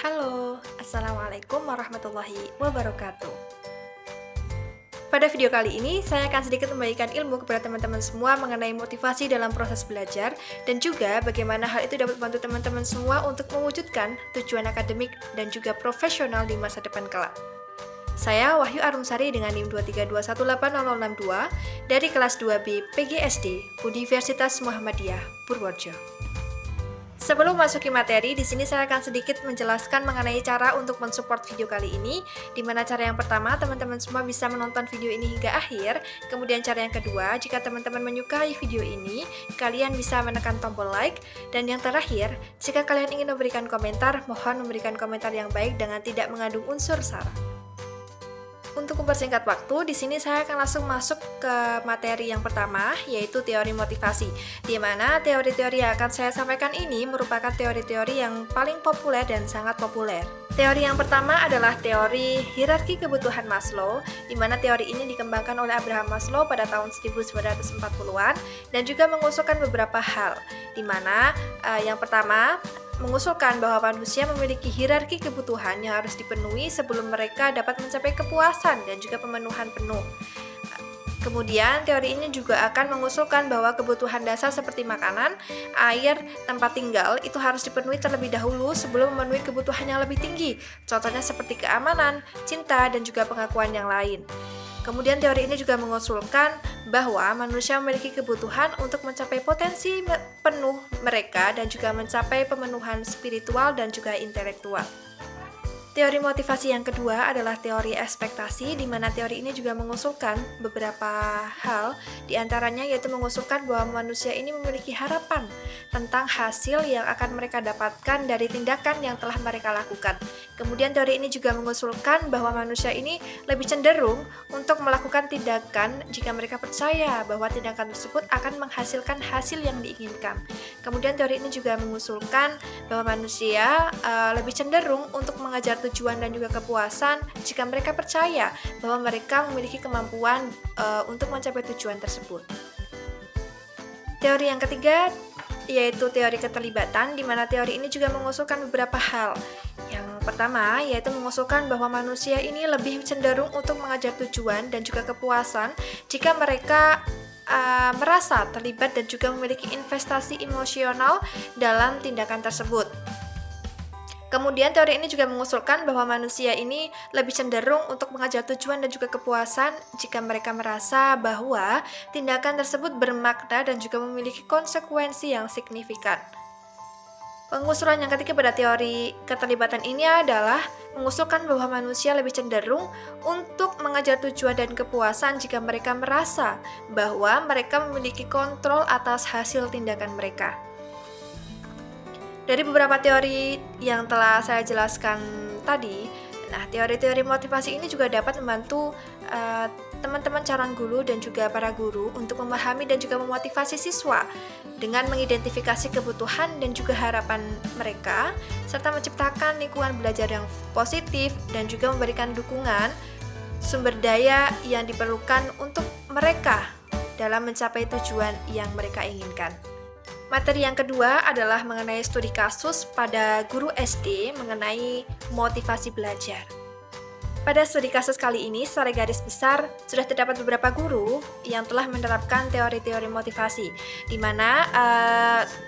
Halo, Assalamualaikum warahmatullahi wabarakatuh. Pada video kali ini, saya akan sedikit membagikan ilmu kepada teman-teman semua mengenai motivasi dalam proses belajar dan juga bagaimana hal itu dapat membantu teman-teman semua untuk mewujudkan tujuan akademik dan juga profesional di masa depan kelak. Saya Wahyu Arumsari dengan NIM 232180062 dari kelas 2B PGSD Universitas Muhammadiyah Purworejo. Sebelum masuki materi, di sini saya akan sedikit menjelaskan mengenai cara untuk mensupport video kali ini. Di mana cara yang pertama, teman-teman semua bisa menonton video ini hingga akhir. Kemudian cara yang kedua, jika teman-teman menyukai video ini, kalian bisa menekan tombol like. Dan yang terakhir, jika kalian ingin memberikan komentar, mohon memberikan komentar yang baik dengan tidak mengandung unsur sara. Untuk mempersingkat waktu, di sini saya akan langsung masuk ke materi yang pertama, yaitu teori motivasi. Di mana teori-teori yang akan saya sampaikan ini merupakan teori-teori yang paling populer dan sangat populer. Teori yang pertama adalah teori hierarki kebutuhan Maslow, di mana teori ini dikembangkan oleh Abraham Maslow pada tahun 1940-an dan juga mengusulkan beberapa hal, di mana yang pertama mengusulkan bahwa manusia memiliki hierarki kebutuhan yang harus dipenuhi sebelum mereka dapat mencapai kepuasan dan juga pemenuhan penuh. Kemudian, teori ini juga akan mengusulkan bahwa kebutuhan dasar seperti makanan, air, tempat tinggal itu harus dipenuhi terlebih dahulu sebelum memenuhi kebutuhan yang lebih tinggi. Contohnya seperti keamanan, cinta, dan juga pengakuan yang lain. Kemudian teori ini juga mengusulkan bahwa manusia memiliki kebutuhan untuk mencapai potensi penuh mereka dan juga mencapai pemenuhan spiritual dan juga intelektual. Teori motivasi yang kedua adalah teori ekspektasi, di mana teori ini juga mengusulkan beberapa hal, diantaranya yaitu mengusulkan bahwa manusia ini memiliki harapan tentang hasil yang akan mereka dapatkan dari tindakan yang telah mereka lakukan. Kemudian teori ini juga mengusulkan bahwa manusia ini lebih cenderung untuk melakukan tindakan jika mereka percaya bahwa tindakan tersebut akan menghasilkan hasil yang diinginkan. Kemudian teori ini juga mengusulkan bahwa manusia lebih cenderung untuk mengejar tujuan dan juga kepuasan jika mereka percaya bahwa mereka memiliki kemampuan untuk mencapai tujuan tersebut. Teori yang ketiga yaitu teori keterlibatan, di mana teori ini juga mengusulkan beberapa hal. Yang pertama yaitu mengusulkan bahwa manusia ini lebih cenderung untuk mengejar tujuan dan juga kepuasan jika mereka merasa terlibat dan juga memiliki investasi emosional dalam tindakan tersebut. Kemudian teori ini juga mengusulkan bahwa manusia ini lebih cenderung untuk mengejar tujuan dan juga kepuasan jika mereka merasa bahwa tindakan tersebut bermakna dan juga memiliki konsekuensi yang signifikan. Pengusulan yang ketiga pada teori keterlibatan ini adalah mengusulkan bahwa manusia lebih cenderung untuk mengejar tujuan dan kepuasan jika mereka merasa bahwa mereka memiliki kontrol atas hasil tindakan mereka. Dari beberapa teori yang telah saya jelaskan tadi, teori-teori motivasi ini juga dapat membantu teman-teman calon guru dan juga para guru untuk memahami dan juga memotivasi siswa dengan mengidentifikasi kebutuhan dan juga harapan mereka, serta menciptakan lingkungan belajar yang positif dan juga memberikan dukungan sumber daya yang diperlukan untuk mereka dalam mencapai tujuan yang mereka inginkan. Materi yang kedua adalah mengenai studi kasus pada guru SD mengenai motivasi belajar. Pada studi kasus kali ini, secara garis besar, sudah terdapat beberapa guru yang telah menerapkan teori-teori motivasi, di mana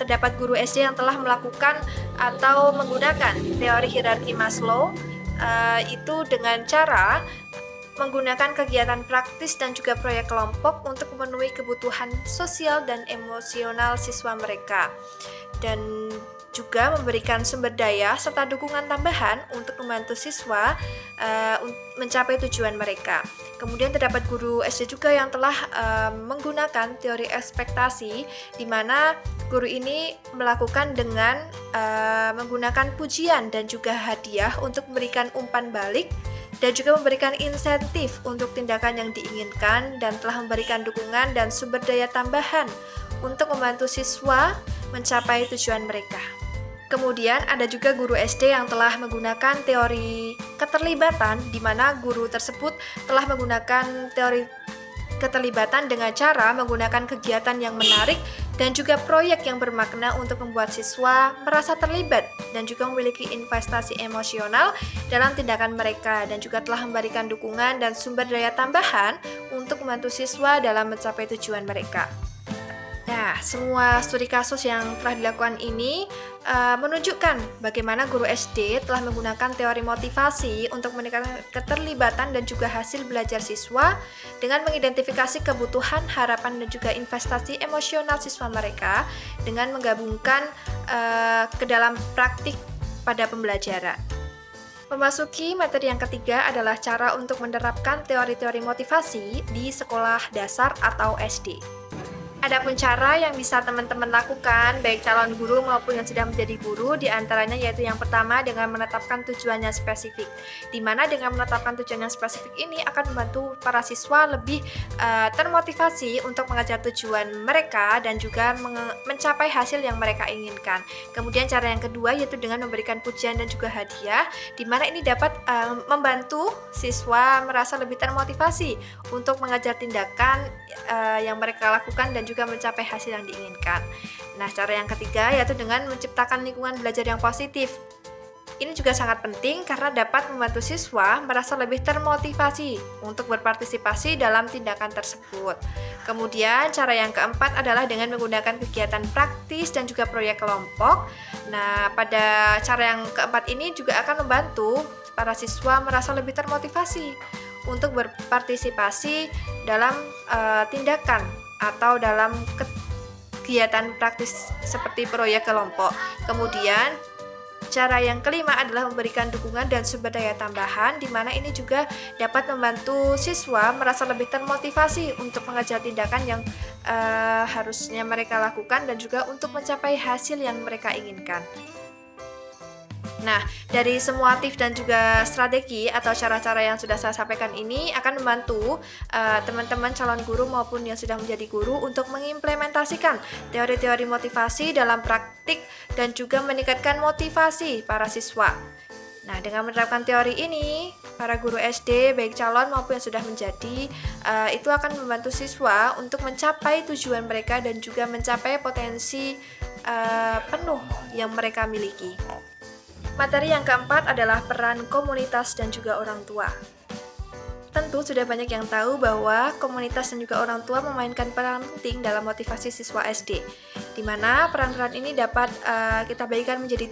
terdapat guru SD yang telah melakukan atau menggunakan teori hierarki Maslow, itu dengan cara menggunakan kegiatan praktis dan juga proyek kelompok untuk memenuhi kebutuhan sosial dan emosional siswa mereka, dan juga memberikan sumber daya serta dukungan tambahan untuk membantu siswa mencapai tujuan mereka. Kemudian terdapat guru SD juga yang telah menggunakan teori ekspektasi, di mana guru ini melakukan dengan menggunakan pujian dan juga hadiah untuk memberikan umpan balik dan juga memberikan insentif untuk tindakan yang diinginkan, dan telah memberikan dukungan dan sumber daya tambahan untuk membantu siswa mencapai tujuan mereka. Kemudian ada juga guru SD yang telah menggunakan teori keterlibatan, di mana guru tersebut telah menggunakan teori keterlibatan dengan cara menggunakan kegiatan yang menarik dan juga proyek yang bermakna untuk membuat siswa merasa terlibat dan juga memiliki investasi emosional dalam tindakan mereka, dan juga telah memberikan dukungan dan sumber daya tambahan untuk membantu siswa dalam mencapai tujuan mereka. Nah, semua studi kasus yang telah dilakukan ini menunjukkan bagaimana guru SD telah menggunakan teori motivasi untuk meningkatkan keterlibatan dan juga hasil belajar siswa dengan mengidentifikasi kebutuhan, harapan, dan juga investasi emosional siswa mereka dengan menggabungkan ke dalam praktik pada pembelajaran. Memasuki materi yang ketiga adalah cara untuk menerapkan teori-teori motivasi di sekolah dasar atau SD. Adapun cara yang bisa teman-teman lakukan, baik calon guru maupun yang sudah menjadi guru, diantaranya yaitu yang pertama dengan menetapkan tujuannya spesifik. Di mana dengan menetapkan tujuan yang spesifik ini akan membantu para siswa lebih termotivasi untuk mengejar tujuan mereka dan juga mencapai hasil yang mereka inginkan. Kemudian cara yang kedua yaitu dengan memberikan pujian dan juga hadiah, di mana ini dapat membantu siswa merasa lebih termotivasi untuk mengejar tindakan yang mereka lakukan dan juga mencapai hasil yang diinginkan. Nah, cara yang ketiga yaitu dengan menciptakan lingkungan belajar yang positif. Ini juga sangat penting karena dapat membantu siswa merasa lebih termotivasi untuk berpartisipasi dalam tindakan tersebut. Kemudian, cara yang keempat adalah dengan menggunakan kegiatan praktis dan juga proyek kelompok. Nah, pada cara yang keempat ini juga akan membantu para siswa merasa lebih termotivasi untuk berpartisipasi dalam tindakan atau dalam kegiatan praktis seperti proyek kelompok. Kemudian cara yang kelima adalah memberikan dukungan dan sumber daya tambahan, di mana ini juga dapat membantu siswa merasa lebih termotivasi untuk mengejar tindakan yang harusnya mereka lakukan dan juga untuk mencapai hasil yang mereka inginkan. Nah, dari semua tips dan juga strategi atau cara-cara yang sudah saya sampaikan ini akan membantu teman-teman calon guru maupun yang sudah menjadi guru untuk mengimplementasikan teori-teori motivasi dalam praktik dan juga meningkatkan motivasi para siswa. Nah, dengan menerapkan teori ini, para guru SD, baik calon maupun yang sudah menjadi, itu akan membantu siswa untuk mencapai tujuan mereka dan juga mencapai potensi penuh yang mereka miliki. Materi yang keempat adalah peran komunitas dan juga orang tua. Tentu sudah banyak yang tahu bahwa komunitas dan juga orang tua memainkan peran penting dalam motivasi siswa SD, di mana peran-peran ini dapat kita bagikan menjadi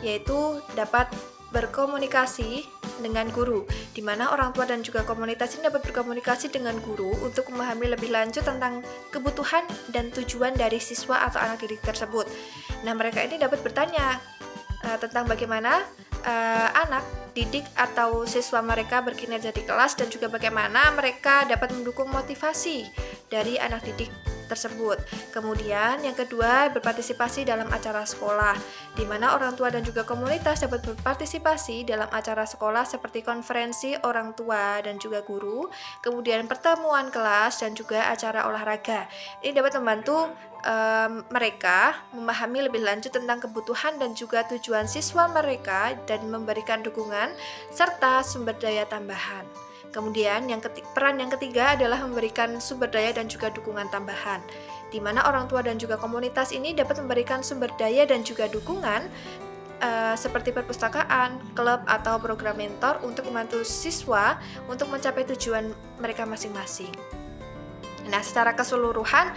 3, yaitu dapat berkomunikasi dengan guru, di mana orang tua dan juga komunitas ini dapat berkomunikasi dengan guru untuk memahami lebih lanjut tentang kebutuhan dan tujuan dari siswa atau anak didik tersebut. Nah, mereka ini dapat bertanya tentang bagaimana anak didik atau siswa mereka berkinerja di kelas dan juga bagaimana mereka dapat mendukung motivasi dari anak didik tersebut. Kemudian yang kedua, berpartisipasi dalam acara sekolah, di mana orang tua dan juga komunitas dapat berpartisipasi dalam acara sekolah seperti konferensi orang tua dan juga guru, kemudian pertemuan kelas dan juga acara olahraga. Ini dapat membantu mereka memahami lebih lanjut tentang kebutuhan dan juga tujuan siswa mereka dan memberikan dukungan serta sumber daya tambahan. Kemudian peran yang ketiga adalah memberikan sumber daya dan juga dukungan tambahan, di mana orang tua dan juga komunitas ini dapat memberikan sumber daya dan juga dukungan seperti perpustakaan, klub, atau program mentor untuk membantu siswa untuk mencapai tujuan mereka masing-masing. Nah, secara keseluruhan,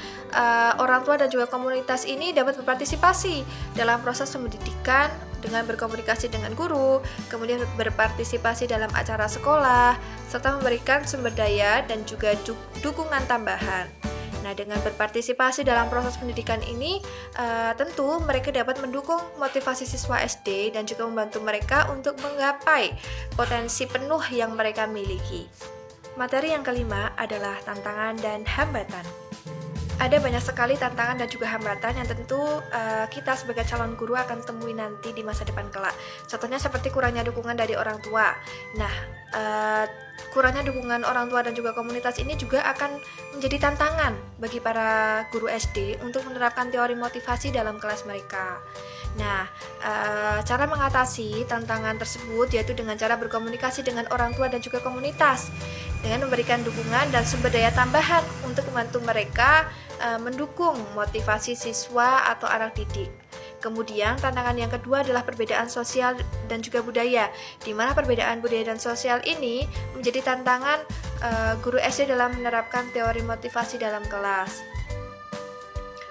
orang tua dan juga komunitas ini dapat berpartisipasi dalam proses pendidikan dengan berkomunikasi dengan guru, kemudian berpartisipasi dalam acara sekolah, serta memberikan sumber daya dan juga dukungan tambahan. Nah, dengan berpartisipasi dalam proses pendidikan ini, tentu mereka dapat mendukung motivasi siswa SD dan juga membantu mereka untuk menggapai potensi penuh yang mereka miliki. Materi yang kelima adalah tantangan dan hambatan. Ada banyak sekali tantangan dan juga hambatan yang tentu kita sebagai calon guru akan temui nanti di masa depan kelak. Contohnya seperti kurangnya dukungan dari orang tua. Nah, kurangnya dukungan orang tua dan juga komunitas ini juga akan menjadi tantangan bagi para guru SD untuk menerapkan teori motivasi dalam kelas mereka. Nah, cara mengatasi tantangan tersebut yaitu dengan cara berkomunikasi dengan orang tua dan juga komunitas, dengan memberikan dukungan dan sumber daya tambahan untuk membantu mereka mendukung motivasi siswa atau anak didik. Kemudian tantangan yang kedua adalah perbedaan sosial dan juga budaya, di mana perbedaan budaya dan sosial ini menjadi tantangan guru SD dalam menerapkan teori motivasi dalam kelas.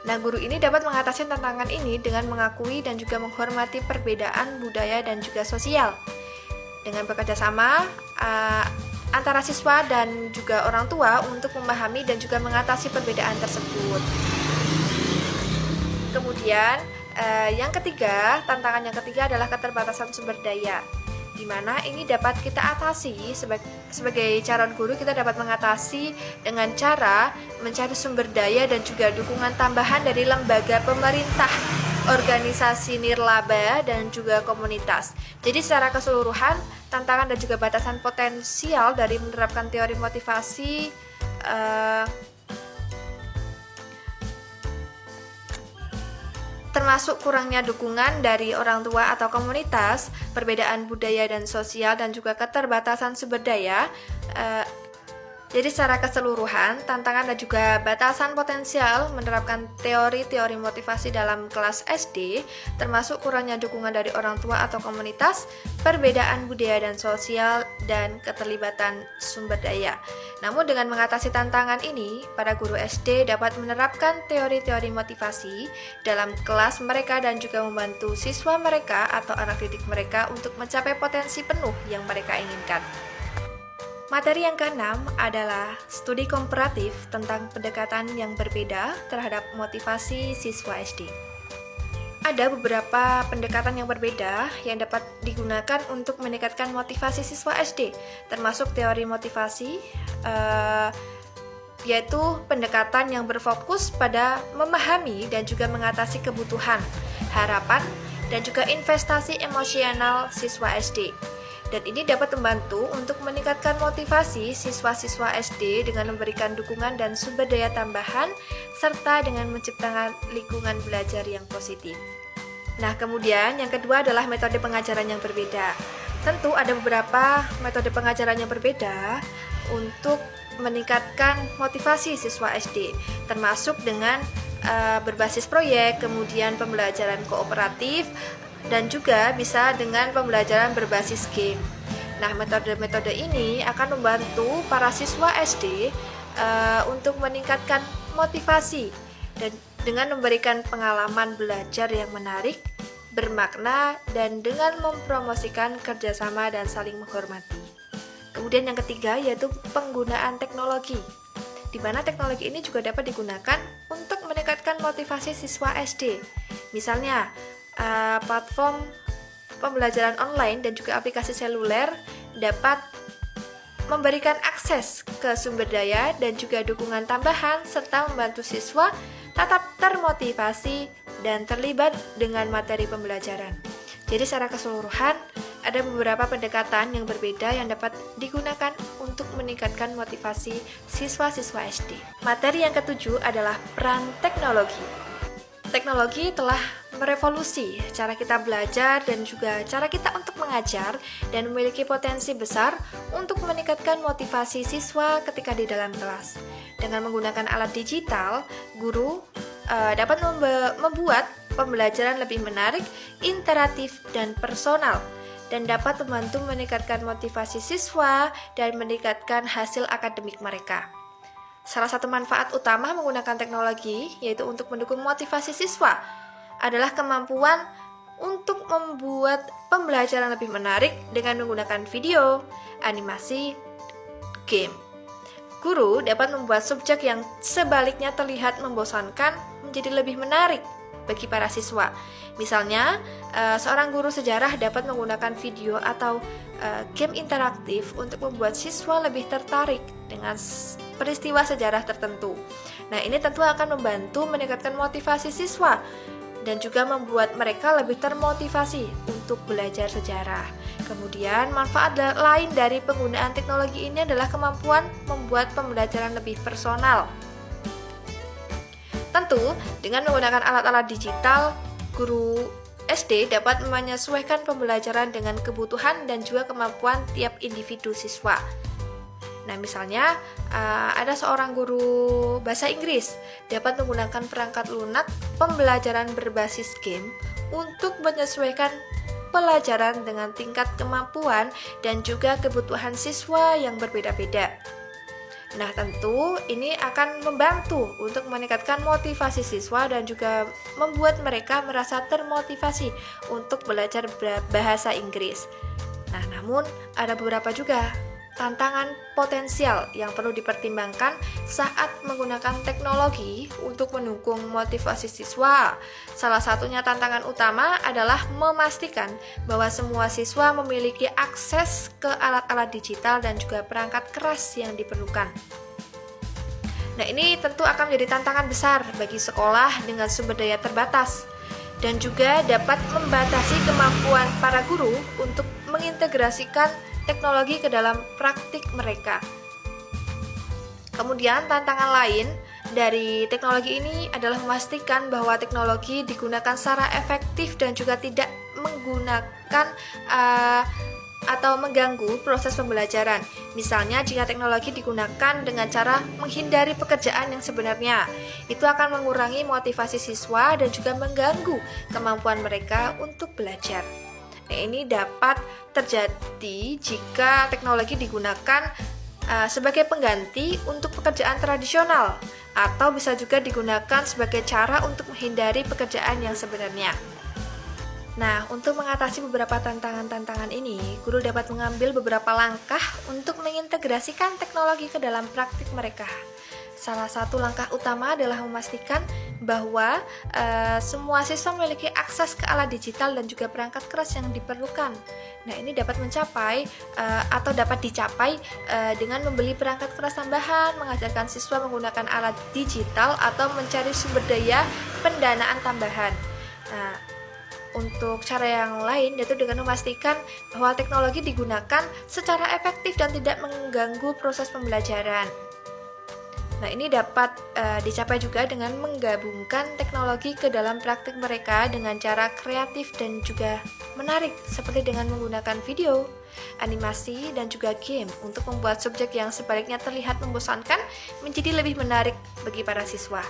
Nah, guru ini dapat mengatasi tantangan ini dengan mengakui dan juga menghormati perbedaan budaya dan juga sosial. Dengan bekerja sama antara siswa dan juga orang tua untuk memahami dan juga mengatasi perbedaan tersebut. Kemudian tantangan yang ketiga adalah keterbatasan sumber daya, di mana ini dapat kita atasi sebagai calon guru. Kita dapat mengatasi dengan cara mencari sumber daya dan juga dukungan tambahan dari lembaga pemerintah, organisasi nirlaba, dan juga komunitas. Jadi secara keseluruhan, tantangan dan juga batasan potensial dari menerapkan teori motivasi termasuk kurangnya dukungan dari orang tua atau komunitas, perbedaan budaya dan sosial, dan juga keterbatasan sumber daya. Jadi secara keseluruhan, tantangan dan juga batasan potensial menerapkan teori-teori motivasi dalam kelas SD, termasuk kurangnya dukungan dari orang tua atau komunitas, perbedaan budaya dan sosial, dan keterlibatan sumber daya. Namun dengan mengatasi tantangan ini, para guru SD dapat menerapkan teori-teori motivasi dalam kelas mereka dan juga membantu siswa mereka atau anak didik mereka untuk mencapai potensi penuh yang mereka inginkan. Materi yang keenam adalah studi komparatif tentang pendekatan yang berbeda terhadap motivasi siswa SD. Ada beberapa pendekatan yang berbeda yang dapat digunakan untuk meningkatkan motivasi siswa SD, termasuk teori motivasi, yaitu pendekatan yang berfokus pada memahami dan juga mengatasi kebutuhan, harapan, dan juga investasi emosional siswa SD. Dan ini dapat membantu untuk meningkatkan motivasi siswa-siswa SD dengan memberikan dukungan dan sumber daya tambahan, serta dengan menciptakan lingkungan belajar yang positif. Nah, kemudian yang kedua adalah metode pengajaran yang berbeda. Tentu ada beberapa metode pengajaran yang berbeda untuk meningkatkan motivasi siswa SD, termasuk dengan berbasis proyek, kemudian pembelajaran kooperatif, dan juga bisa dengan pembelajaran berbasis game. Nah, metode-metode ini akan membantu para siswa SD untuk meningkatkan motivasi dan dengan memberikan pengalaman belajar yang menarik, bermakna, dan dengan mempromosikan kerjasama dan saling menghormati. Kemudian yang ketiga yaitu penggunaan teknologi, di mana teknologi ini juga dapat digunakan untuk meningkatkan motivasi siswa SD. Misalnya, platform pembelajaran online dan juga aplikasi seluler dapat memberikan akses ke sumber daya dan juga dukungan tambahan serta membantu siswa tetap termotivasi dan terlibat dengan materi pembelajaran. Jadi secara keseluruhan ada beberapa pendekatan yang berbeda yang dapat digunakan untuk meningkatkan motivasi siswa-siswa SD. Materi yang ketujuh adalah peran teknologi. Teknologi telah merevolusi cara kita belajar dan juga cara kita untuk mengajar dan memiliki potensi besar untuk meningkatkan motivasi siswa ketika di dalam kelas. Dengan menggunakan alat digital, guru dapat membuat pembelajaran lebih menarik, interaktif, dan personal, dan dapat membantu meningkatkan motivasi siswa dan meningkatkan hasil akademik mereka. Salah satu manfaat utama menggunakan teknologi, yaitu untuk mendukung motivasi siswa, adalah kemampuan untuk membuat pembelajaran lebih menarik dengan menggunakan video, animasi, game. Guru dapat membuat subjek yang sebaliknya terlihat membosankan menjadi lebih menarik bagi para siswa. Misalnya, seorang guru sejarah dapat menggunakan video atau game interaktif untuk membuat siswa lebih tertarik dengan peristiwa sejarah tertentu. Nah, ini tentu akan membantu meningkatkan motivasi siswa dan juga membuat mereka lebih termotivasi untuk belajar sejarah. Kemudian, manfaat lain dari penggunaan teknologi ini adalah kemampuan membuat pembelajaran lebih personal. Tentu, dengan menggunakan alat-alat digital, guru SD dapat menyesuaikan pembelajaran dengan kebutuhan dan juga kemampuan tiap individu siswa. Nah, misalnya ada seorang guru bahasa Inggris dapat menggunakan perangkat lunak pembelajaran berbasis game untuk menyesuaikan pelajaran dengan tingkat kemampuan dan juga kebutuhan siswa yang berbeda-beda. Nah, tentu ini akan membantu untuk meningkatkan motivasi siswa dan juga membuat mereka merasa termotivasi untuk belajar bahasa Inggris. Nah, namun ada beberapa juga tantangan potensial yang perlu dipertimbangkan saat menggunakan teknologi untuk mendukung motivasi siswa. Salah satunya tantangan utama adalah memastikan bahwa semua siswa memiliki akses ke alat-alat digital dan juga perangkat keras yang diperlukan. Nah, ini tentu akan menjadi tantangan besar bagi sekolah dengan sumber daya terbatas dan juga dapat membatasi kemampuan para guru untuk mengintegrasikan teknologi ke dalam praktik mereka. Kemudian tantangan lain dari teknologi ini adalah memastikan bahwa teknologi digunakan secara efektif dan juga tidak menggunakan atau mengganggu proses pembelajaran. Misalnya jika teknologi digunakan dengan cara menghindari pekerjaan yang sebenarnya, itu akan mengurangi motivasi siswa dan juga mengganggu kemampuan mereka untuk belajar. Nah, ini dapat terjadi jika teknologi digunakan sebagai pengganti untuk pekerjaan tradisional atau bisa juga digunakan sebagai cara untuk menghindari pekerjaan yang sebenarnya. Nah, untuk mengatasi beberapa tantangan-tantangan ini, guru dapat mengambil beberapa langkah untuk mengintegrasikan teknologi ke dalam praktik mereka. Salah satu langkah utama adalah memastikan bahwa semua siswa memiliki akses ke alat digital dan juga perangkat keras yang diperlukan. Nah, ini dapat mencapai atau dapat dicapai dengan membeli perangkat keras tambahan, mengajarkan siswa menggunakan alat digital atau mencari sumber daya pendanaan tambahan. Nah, untuk cara yang lain yaitu dengan memastikan bahwa teknologi digunakan secara efektif dan tidak mengganggu proses pembelajaran. Nah, ini dapat dicapai juga dengan menggabungkan teknologi ke dalam praktik mereka dengan cara kreatif dan juga menarik, seperti dengan menggunakan video, animasi, dan juga game untuk membuat subjek yang sebaliknya terlihat membosankan menjadi lebih menarik bagi para siswa.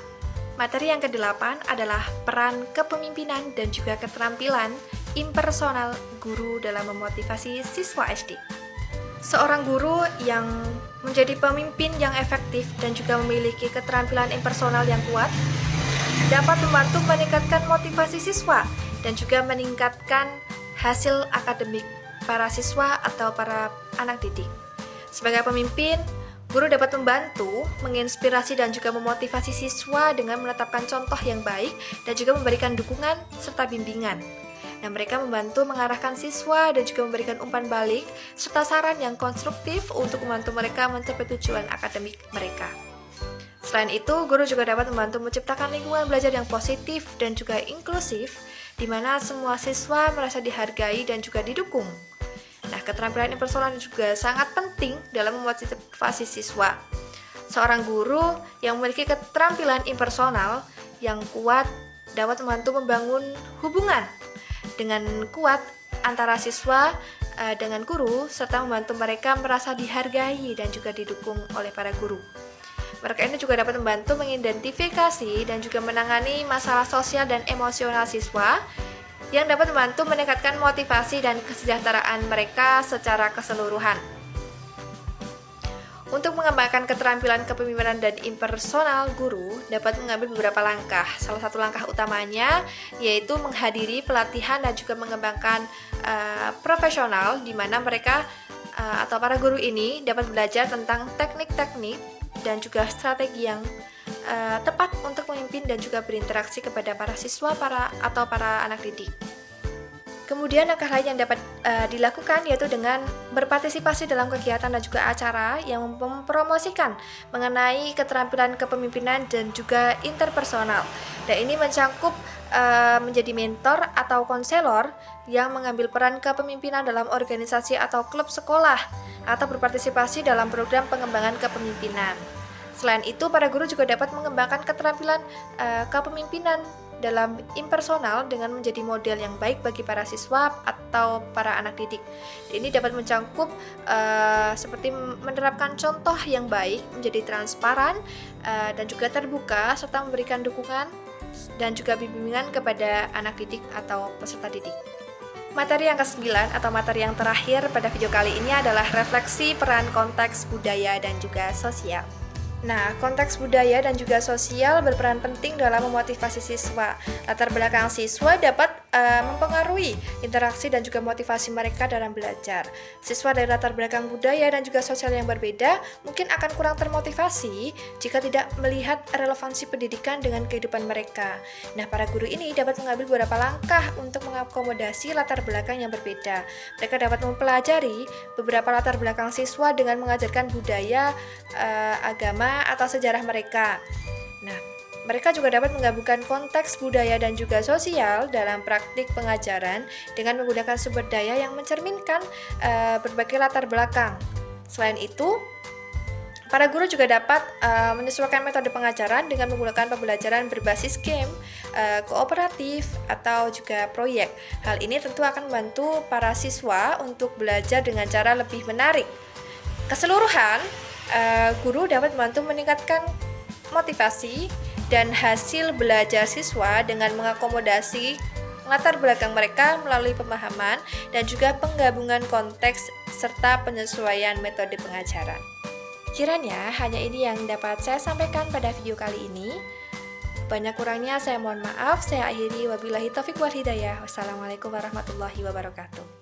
Materi yang ke-8 adalah peran kepemimpinan dan juga keterampilan impersonal guru dalam memotivasi siswa SD. Seorang guru yang menjadi pemimpin yang efektif dan juga memiliki keterampilan impersonal yang kuat dapat membantu meningkatkan motivasi siswa dan juga meningkatkan hasil akademik para siswa atau para anak didik. Sebagai pemimpin, guru dapat membantu, menginspirasi dan juga memotivasi siswa dengan menetapkan contoh yang baik dan juga memberikan dukungan serta bimbingan. Nah, mereka membantu mengarahkan siswa dan juga memberikan umpan balik serta saran yang konstruktif untuk membantu mereka mencapai tujuan akademik mereka. Selain itu, guru juga dapat membantu menciptakan lingkungan belajar yang positif dan juga inklusif, di mana semua siswa merasa dihargai dan juga didukung. Nah, keterampilan impersonal juga sangat penting dalam memotivasi siswa. Seorang guru yang memiliki keterampilan impersonal yang kuat dapat membantu membangun hubungan dengan kuat antara siswa dengan guru, serta membantu mereka merasa dihargai dan juga didukung oleh para guru. Mereka ini juga dapat membantu mengidentifikasi dan juga menangani masalah sosial dan emosional siswa yang dapat membantu meningkatkan motivasi dan kesejahteraan mereka secara keseluruhan. Untuk mengembangkan keterampilan kepemimpinan dan impersonal, guru dapat mengambil beberapa langkah. Salah satu langkah utamanya yaitu menghadiri pelatihan dan juga mengembangkan profesional, di mana mereka atau para guru ini dapat belajar tentang teknik-teknik dan juga strategi yang tepat untuk memimpin dan juga berinteraksi kepada para siswa atau para anak didik. Kemudian langkah lain yang dapat dilakukan yaitu dengan berpartisipasi dalam kegiatan dan juga acara yang mempromosikan mengenai keterampilan kepemimpinan dan juga interpersonal. Dan ini mencakup menjadi mentor atau konselor yang mengambil peran kepemimpinan dalam organisasi atau klub sekolah atau berpartisipasi dalam program pengembangan kepemimpinan. Selain itu, para guru juga dapat mengembangkan keterampilan kepemimpinan dalam impersonal dengan menjadi model yang baik bagi para siswa atau para anak didik. Ini dapat mencakup seperti menerapkan contoh yang baik, menjadi transparan dan juga terbuka, serta memberikan dukungan dan juga bimbingan kepada anak didik atau peserta didik. Materi yang ke-9 atau materi yang terakhir pada video kali ini adalah refleksi peran konteks budaya dan juga sosial. Nah, konteks budaya dan juga sosial berperan penting dalam memotivasi siswa. Latar belakang siswa dapat mempengaruhi interaksi dan juga motivasi mereka dalam belajar. Siswa dari latar belakang budaya dan juga sosial yang berbeda mungkin akan kurang termotivasi jika tidak melihat relevansi pendidikan dengan kehidupan mereka. Nah, para guru ini dapat mengambil beberapa langkah untuk mengakomodasi latar belakang yang berbeda. Mereka dapat mempelajari beberapa latar belakang siswa dengan mengajarkan budaya, agama, atau sejarah mereka. Nah, mereka juga dapat menggabungkan konteks budaya dan juga sosial dalam praktik pengajaran dengan menggunakan sumber daya yang mencerminkan berbagai latar belakang. Selain itu, para guru juga dapat menyesuaikan metode pengajaran dengan menggunakan pembelajaran berbasis game, kooperatif, atau juga proyek. Hal ini tentu akan membantu para siswa untuk belajar dengan cara lebih menarik. Keseluruhan, guru dapat membantu meningkatkan motivasi dan hasil belajar siswa dengan mengakomodasi latar belakang mereka melalui pemahaman dan juga penggabungan konteks serta penyesuaian metode pengajaran. Kiranya hanya ini yang dapat saya sampaikan pada video kali ini. Banyak kurangnya saya mohon maaf. Saya akhiri, wabillahi taufiq wal hidayah. Wassalamualaikum warahmatullahi wabarakatuh.